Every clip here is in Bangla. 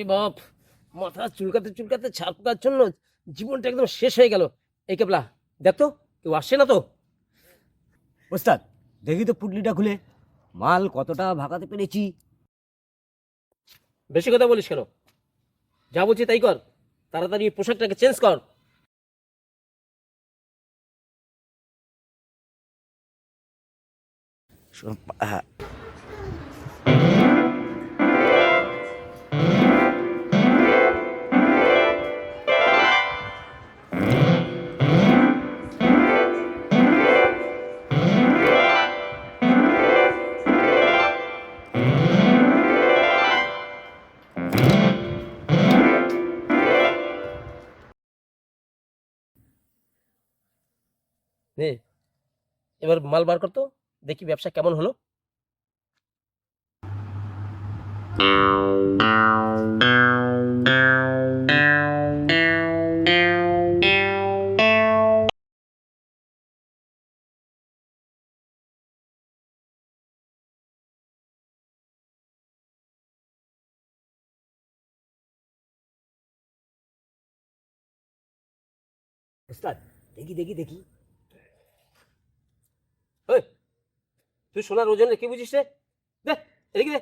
বাপরে বাপ, মাথা চুলকাতে চুলকাতে ছাল পোকার জন্য জীবনটা একদম শেষ হয়ে গেল। এই কেবলা দেখ তো, কেউ আসছে না তো? ওস্তাদ দেখি তো পুটলিটা খুলে, মাল কতটা ভাগাতে পেরেছি। বেশি কথা বলিস কেন? যা বলছি তাই কর, তাড়াতাড়ি পোশাকটাকে চেঞ্জ কর। হ্যাঁ, নে, এবার মাল বার করতো, দেখি ব্যবসা কেমন হলো। ওস্তাদ দেখি দেখি দেখি। ওই, তুই সোনার ওজনে কি বুঝিস রে? দে, এদিকে দে।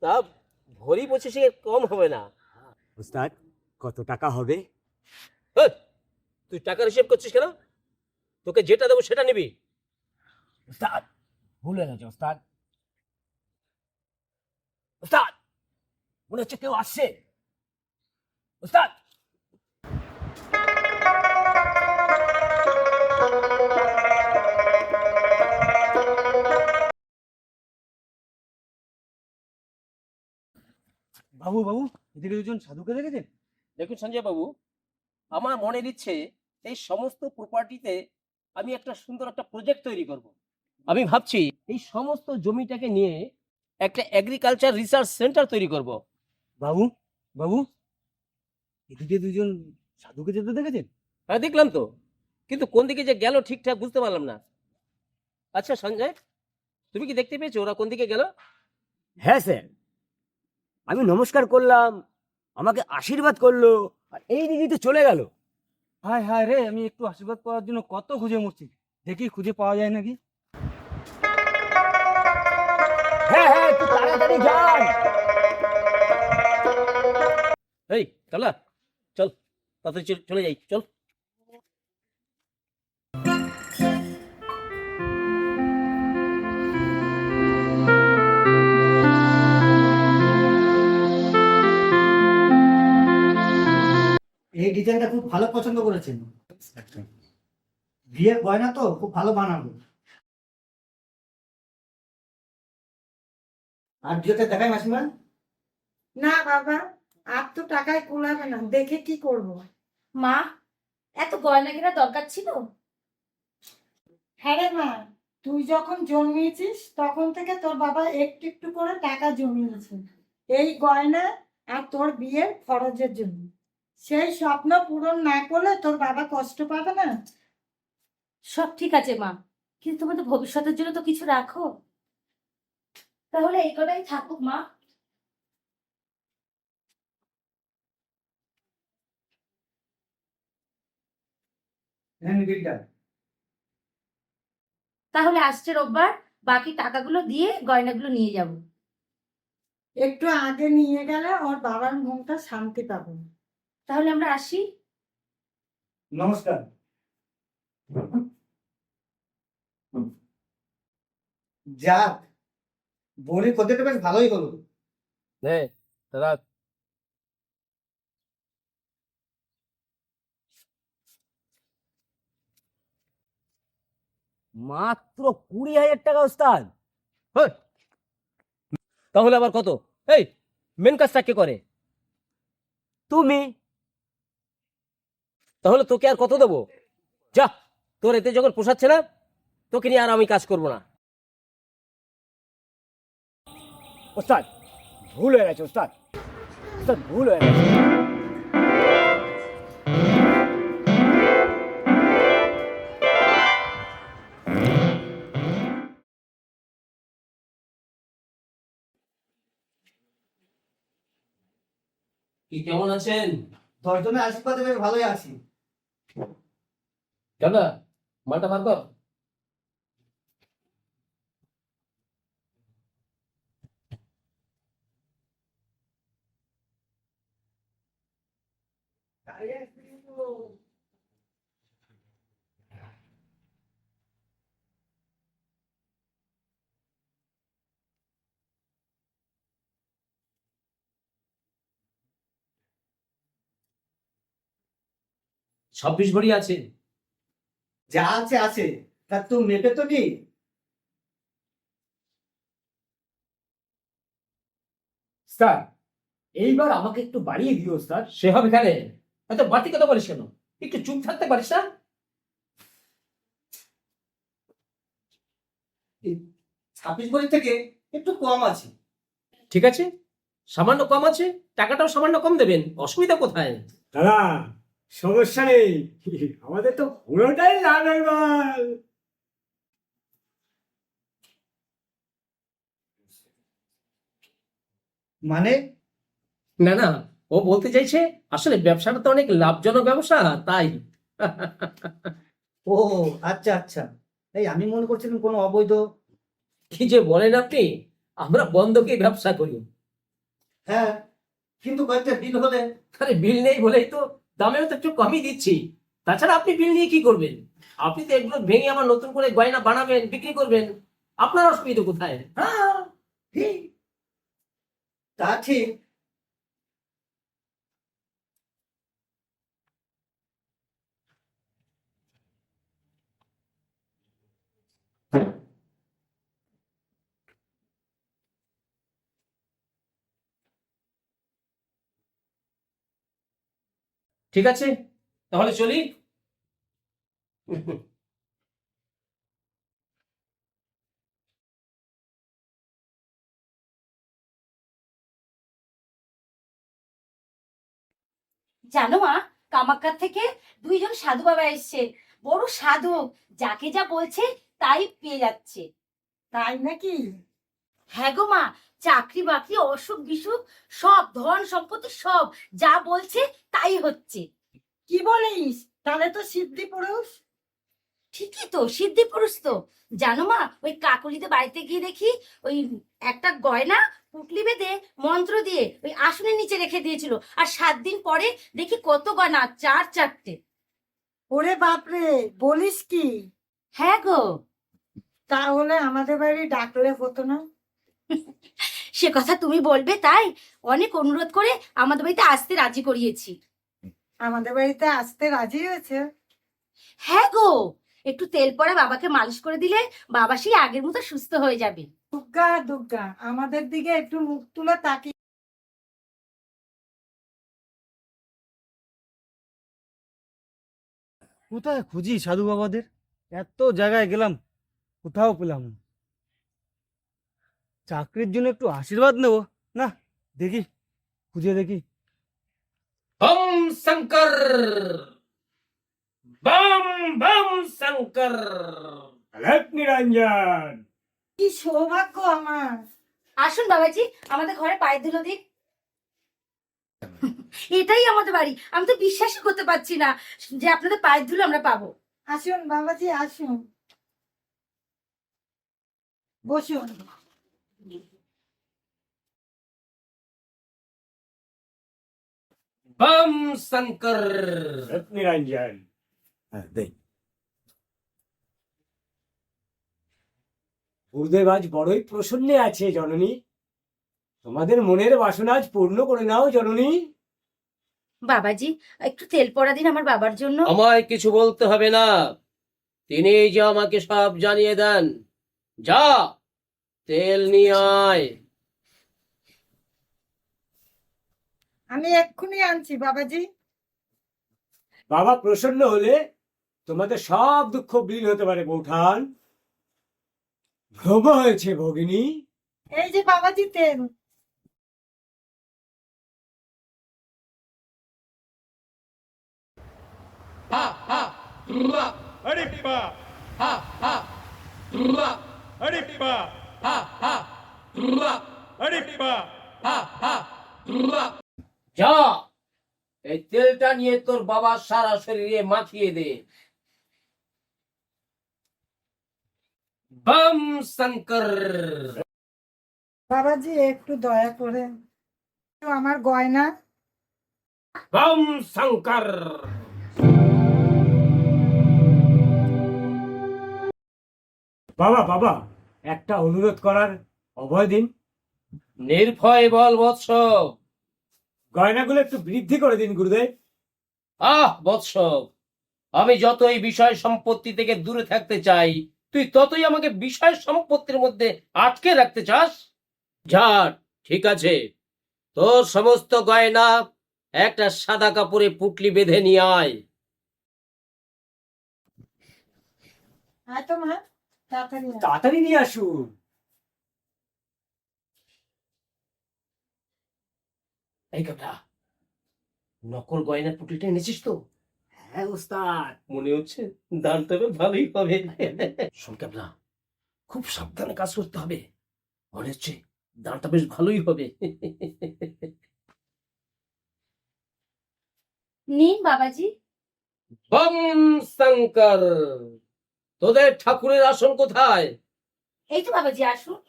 তা ভরি 25 কম হবে না। ওস্তাদ কত টাকা হবে? ওই, তুই টাকার হিসেব করছিস কেন? তোকে যেটা দেবো সেটা নিবি। ওস্তাদ ভুল হয়ে গেছে ওস্তাদ। ওস্তাদ মনে হচ্ছে কেউ আসছে। ওস্তাদ বাবু বাবু, এদিকে দুজন সাধুকে দেখেছেন? দেখুন সঞ্জয় বাবু, আমার মনের ইচ্ছে এই সমস্ত প্রপার্টিতে আমি একটা সুন্দর একটা প্রজেক্ট তৈরি করব। আমি ভাবছি এই সমস্ত জমিটাকে নিয়ে একটা এগ্রিকালচার রিসার্চ সেন্টার তৈরি করব। বাবু বাবু, এদিকে দুজন সাধুকে যেতে দেখেছেন? হ্যাঁ দেখলাম তো, কিন্তু কোন দিকে যে গেল ঠিকঠাক বুঝতে পারলাম না। আচ্ছা সঞ্জয়, তুমি কি দেখতে পেয়েছো ওরা কোন দিকে গেল? হ্যাঁ স্যার, আমি নমস্কার করলাম, আমাকে আশীর্বাদ করলো, আর এই দিকেই তো চলে গেল। হায় হায় রে, আমি একটু আশীর্বাদ পাওয়ার জন্য কত খুঁজে মরছি। দেখি খুঁজে পাওয়া যায় নাকি। হ্যাঁ হ্যাঁ, একটু তাড়াতাড়ি যান। এই কামলা, চল তাড়াতাড়ি চলে যাই, চল। এই ডিজাইনটা খুব ভালো পছন্দ করেছেন। বিয়ের গয়না তো খুব ভালো বানাবো। আর যেটা দেখাই মাসিমা। না বাবা, আর তো টাকায় কুলাবে না, দেখে কি করব। মা, এত গয়না কেনার দরকার ছিল? হ্যাঁ রে মা, তুই যখন জন্মিয়েছিস তখন থেকে তোর বাবা একটু একটু করে টাকা জমিয়েছে এই গয়না আর তোর বিয়ের খরচের জন্য। সেই স্বপ্ন পূরণ না করলে তোর বাবা কষ্ট পাবে না? সব ঠিক আছে মা, কিন্তু তুমি তো ভবিষ্যতের জন্য তো কিছু রাখো। তাহলে এই কটাই থাকুক মা। হ্যাঁ বিলটা তাহলে আসছে রোববার বাকি টাকাগুলো দিয়ে গয়নাগুলো নিয়ে যাব। একটু আগে নিয়ে গেলে ওর বাবার মনটা শান্তি পাবে। তাহলে আমরা আসি। নমস্কার। যাক, বলির কথাটা বেশ ভালোই হলো। নে দাদা, মাত্র 20,000 টাকা ওস্তাদ। হ্যাঁ, তাহলে আবার কত? এই, মেন কাজটা কে করে? তুমি। তাহলে তোকে আর কত দেবো? যা, তোর এতে যখন পোষাচ্ছে না, তোকে নিয়ে আর আমি কাজ করব না। ওস্তাদ ভুল হয়ে গেছে ওস্তাদ, ওস্তাদ ভুল হয়ে গেছে। কি কেমন আছেন? দশজনের আশীর্বাদে বেশ ভালোই আছি। দাদা মালটা বার কর। ছাব্বিশ ভরি আছে। যা আছে আছে, তা তুই মেপে তো নি। স্যার এইবার আমাকে একটু বাড়িয়ে দিও স্যার। সে হবে কেন? এত বাড়তি কথা বলিস কেন? একটু চুপ থাকতে পারিস না? 26 ভরি থেকে একটু কম আছে। ঠিক আছে, সামান্য কম আছে, টাকাটাও সামান্য কম দেবেন, অসুবিধা কোথায়? দাদা সমস্যা নেই, আমাদের তো পুরোটাই লাভের মাল। মানে না না, ও বলতে চাইছে আসলে ব্যবসাটা তো অনেক লাভজনক ব্যবসা, তাই। ও আচ্ছা আচ্ছা, এই আমি মনে করছিলাম কোনো অবৈধ। কি যে বলেন আপনি, আমরা বন্ধকি ব্যবসা করি। হ্যাঁ, কিন্তু কয়েকটা বিল হলে। আরে বিল নেই বলেই তো দামেও তো একটু কমই দিচ্ছি। তাছাড়া আপনি বিল নিয়ে কি করবেন? আপনি তো এগুলো ভেঙে আমার নতুন করে গয়না বানাবেন, বিক্রি করবেন, আপনার অসুবিধা কোথায়? হ্যাঁ ঠিক, তা ঠিক। ঠিক আছে, তাহলে চলি। জানো মা, কামাখ্যা থেকে দুইজন সাধু বাবা এসছে, বড় সাধক, যাকে যা বলছে তাই পেয়ে যাচ্ছে। তাই নাকি? হ্যাঁ গো মা, চাকরি বাকরি অসুখ বিসুখ সব, ধন সম্পত্তি সব, যা বলছে তাই হচ্ছে। কি বলিস? তাহলে তো সিদ্ধি পুরুষ। ঠিকই তো, সিদ্ধি পুরুষ তো। জানো মা, ওই কাকুলিতে বাড়িতে গিয়ে দেখি ওই একটা গয়না পুটলি বেঁধে মন্ত্র দিয়ে ওই আসনের নিচে রেখে দিয়েছিল, আর 7 দিন পরে দেখি কত গয়না, 4-4টে। ওরে বাপরে, বলিস কি? হ্যাঁ গো। তাহলে আমাদের বাড়ি ডাকলে হতো না? সে কথা তুমি বলবে তাই অনেক অনুরোধ করে আমাদের বাড়িতে আসতে রাজি করিয়েছি। আমাদের বাড়িতে আসতে রাজি হয়েছে? হ্যাঁ গো, একটু তেল পড়া বাবাকে মালিশ করে দিলে বাবা সেই আগের মতো সুস্থ হয়ে যাবে। দুর্গা দুর্গা, আমাদের দিকে একটু মুখ তুলে তাকিয়ে। কোথায় খুঁজি সাধু বাবাদের? এত জায়গায় গেলাম, কোথাও পেলাম না। চাকরির জন্য একটু আশীর্বাদ নেব, না দেখি, খুঁজে দেখি। बम शंकर, बम बम शंकर। নিরঞ্জন, কি সৌভাগ্য আমার! আসুন বাবাজি, আমাদের ঘরে পায়ে ধুলো দিন। এটাই আমাদের বাড়ি, আমি তো বিশ্বাসই করতে পারছি না যে আপনাদের পায়ের ধুলো আমরা পাবো। আসুন বাবাজি, আসুন, বসুন। बम शंकर। নিরঞ্জন। হ্যাঁ দেখ, গুরুদেব আজ বড়ই প্রসন্নে আছে জননী। তোমাদের মনের বাসনা আজ পূর্ণ করে নাও জননী। বাবাজি, একটু তেল পড়া দিন আমার বাবার জন্য। আমায় কিছু বলতে হবে না, তিনি যে আমাকে সব জানিয়ে দেন। যা, তেল নিয়ে আয়। আমি এক্ষুনি আনছি বাবাজি। বাবা প্রসন্ন হলে তোমাদের সব দুঃখ বিলীন হতে পারে বৌঠান। ভ্রম হয়েছে ভগিনী। এই যে বাবাজি তেল। যা, এই তেলটা নিয়ে তোর বাবার সারা শরীরে মাখিয়ে দে। বম শঙ্কর। বাবাজি একটু দয়া করে একটু আমার গয়না। বম শঙ্কর। বাবা বাবা, একটা অনুরোধ করার অভয় দিন। নির্ভয় বল বৎস। গয়নাগুলো একটু বৃদ্ধি করে দিন গুরুদেব। বৎস, আমি যতই বিষয় সম্পত্তি থেকে দূরে থাকতে চাই, তুই ততই আমাকে বিষয় সম্পত্তির মধ্যে আটকে রাখতে চাস। যা, ঠিক আছে, তোর সমস্ত গয়না একটা সাদা কাপড়ে পুটলি বেঁধে নিয়ে আয়। আয় তো মা, তাড়াতাড়ি আয়। তাড়াতাড়ি নিয়ে আসুন। এই কথা, নকল গয়নার পুটলিটা এনেছিস তো? হ্যাঁ ওস্তাদ। মনে হচ্ছে দান তবে ভালোই হবে। শোন ক্যাবলা, খুব সাবধানে কাজ করতে হবে। মনে হচ্ছে দানটা বেশ ভালোই হবে। নিন বাবাজি। বম শঙ্কর, তোদের ঠাকুরের আসন কোথায়? এই তো বাবাজি, আসুন।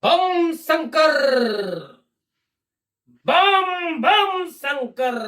बम शंकर, बम बम शंकर।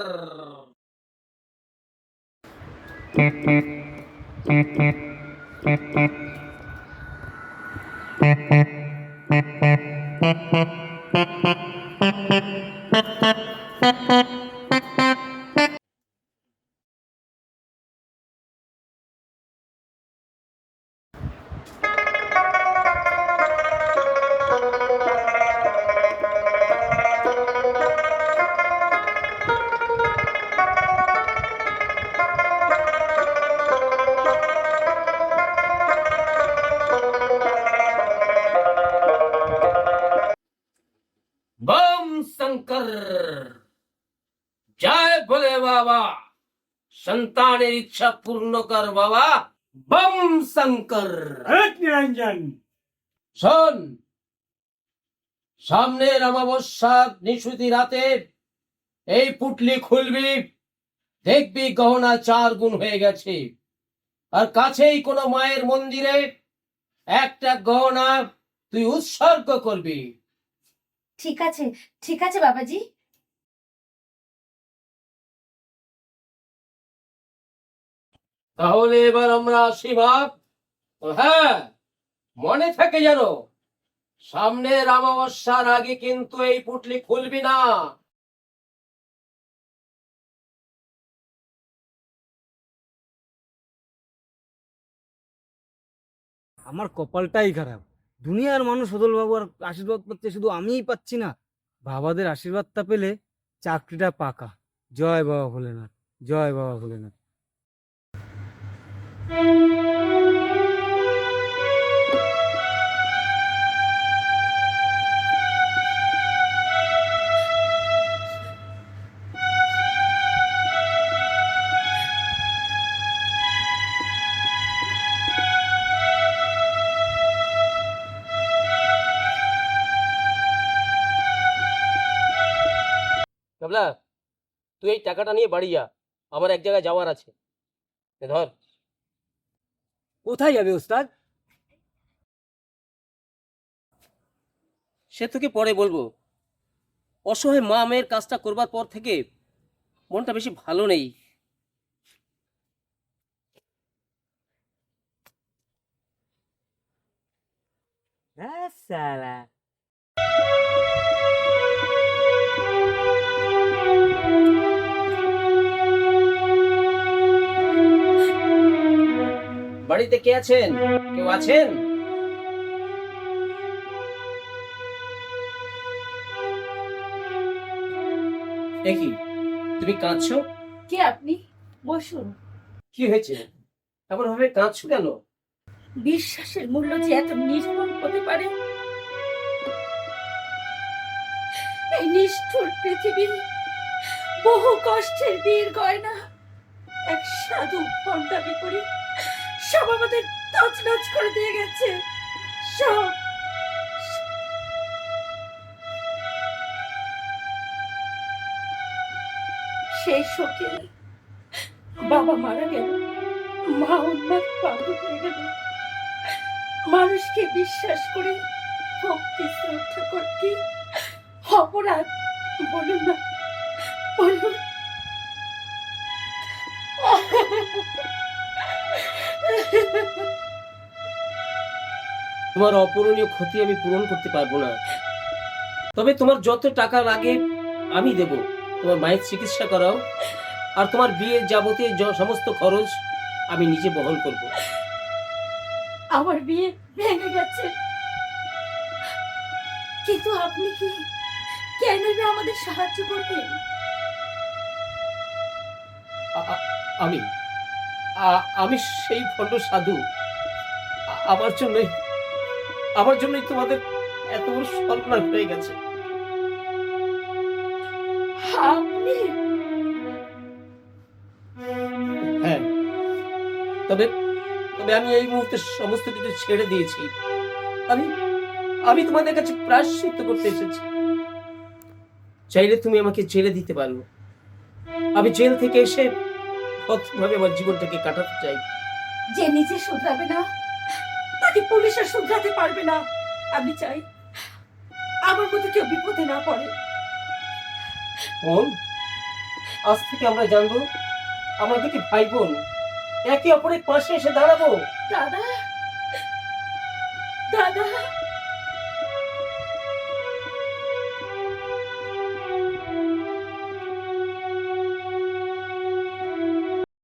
बम शंकर, जय भोले बाबा, সন্তানের ইচ্ছা পূর্ণ কর বাবা। বম শঙ্কর। নিরঞ্জন, শোন, সামনের অমাবস্যার নিশুতি রাতে এই পুটলি খুলবি, দেখবি গহনা 4 গুণ হয়ে গেছে। আর কাছেই কোনো মায়ের মন্দিরে একটা গহনা তুই উৎসর্গ করবি। ঠিক আছে, ঠিক আছে বাবাজি। তাহলে এবার আমরা আসি বাপ। হ্যাঁ, মনে থাকে যেন, সামনের অমাবস্যার আগে কিন্তু এই পুটলি খুলবি না। আমার কপালটাই খারাপ। দুনিয়ার মানুষ সদল বাবুর আশীর্বাদ পাচ্ছে, শুধু আমিই পাচ্ছি না। বাবাদের আশীর্বাদটা পেলে চাকরিটা পাকা। জয় বাবা ভোলেনাথ, জয় বাবা ভোলেনাথ। কাবলা, তুই এই টাকাটা নিয়ে বাড়ি যা, আমার এক জায়গায় যাওয়ার আছে। ধর। কোথায় যাবে ওস্তাদ? সে তোকে পরে বলবো। অসহায় মা মেয়ের কাজটা করবার পর থেকে মনটা বেশি ভালো নেই। হ্যাঁ সালা। বাড়িতে কে আছেন? কেউ আছেন? দেখি, তুমি কাঁদছো? কে আপনি? বসুন। কি হয়েছে, এমন ভাবে কাঁদছো কেন? বিশ্বাসের মূল্য যে এত নিষ্ঠুর হতে পারে, এই নিষ্ঠুর পৃথিবী বহু কষ্টের বীর গয়না এক সাধু ভণ্ডামি করে সব আমাদের তছনছ করে দিয়ে গেছে, সব। সেই শোকে বাবা মারা গেল, মা উন্মাদ পাগল হয়ে গেল। মানুষকে বিশ্বাস করে ভক্তি শ্রদ্ধা করতে অপরাধ বলুন না, বলুন। তোমার অপূরণীয় ক্ষতি আমি পূরণ করতে পারবো না, তবে তোমার যত টাকা লাগে আমি দেব। তোমার মায়ের চিকিৎসা করাও, আর তোমার বিয়ের যাবতীয় সমস্ত খরচ আমি নিজে বহন করব। আমার বিয়ে ভেঙে গেছে, কিন্তু আপনি কি কেনই বা আমাদের সাহায্য করবেন? আমি আমি সেই ভণ্ড সাধু। আমার জন্যই তোমাদের এত বড় সর্বনাশ হয়ে গেছে। আপনি? হ্যাঁ, তবে তবে আমি এই মুহূর্তে সমস্ত কিছু ছেড়ে দিয়েছি। আমি আমি তোমাদের কাছে প্রায়শ্চিত্ত করতে এসেছি। চাইলে তুমি আমাকে জেলে দিতে পারো। আমি জেল থেকে এসে ভক্তভাবে আমার জীবনটাকে কাটাতে চাই। যে নিজে শুধরাবে না, তাকে পুলিশে শুধরাতে পারবে না। আমি চাই আমার মতো কেউ বিপদে না পড়ে। বোন, আজ থেকে আমরা জানবো আমরা দুটি ভাই বোন একে অপরের পাশে এসে দাঁড়াবো। দাদা, দাদা।